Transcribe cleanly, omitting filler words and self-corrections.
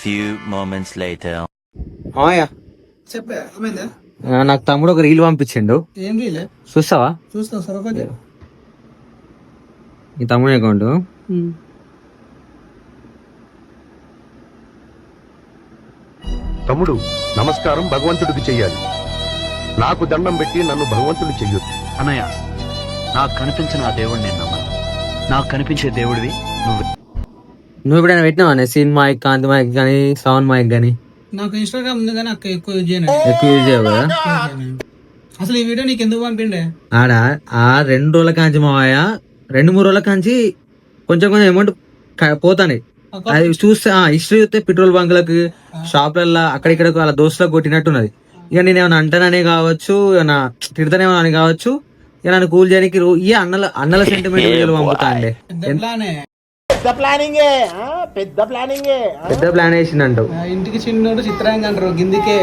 few moments later. మామయ్య చెప్పే ఏమైందా? నాకు తమ్ముడు ఒక రీల్ పంపించిండు, ఏం రీలే? చూస్తావా? చూస్తా సార్. ఒకటి ఈ తమ్ముడు అకౌంట్. తమ్ముడు నమస్కారం భగవంతుడికి చెయ్యాలి, నాకు దండం పెట్టి నన్ను భగవంతుడు చెయ్యొద్దు. అన్నయ్య, నాకు కనిపించిన ఆ దేవుడు నేను నమ్మను. నాకు కనిపించే దేవుడివి నువ్వు ఎప్పుడైనా పెట్టినావా సీన్ మైక్, కాంతి మైక్ కానీ సౌండ్ మైక్ కానీ? నాకు ఇన్స్టాగ్రామ్ ఉంది కానీ అక్క ఎక్కువ యూజ్ చేయను. ఎక్కువ యూజ్ చేయవు కదా. అసలు ఈ వీడియో నీకు ఎందుకు పంపిండే? ఆడ ఆ 2 రోజుల కాంచి మావయ్య, 2-3 రోజుల కాంచి కొంచెం కొంచెం అమౌంట్ పోతాయి. అది చూస్తే హిస్టరీ చూస్తే పెట్రోల్ బంకులకు, షాప్లల్లో అక్కడిక్కడ వాళ్ళ దోస్తులకు కొట్టినట్టున్నది. ఇక నేను ఏమైనా అంటాననే కావచ్చు, ఏమైనా తిడతానేమో అని కావచ్చు, ఇక నన్ను కూల్ చేయడానికి ఈ అన్నల సెంటిమెంట్ వీడియోలు పంపుతా అండి. పెద్ద ప్లాన్ వేసిందంటావు. ఇంటికి చిన్నోడు చిత్రాంగ అంటారు గిందికే.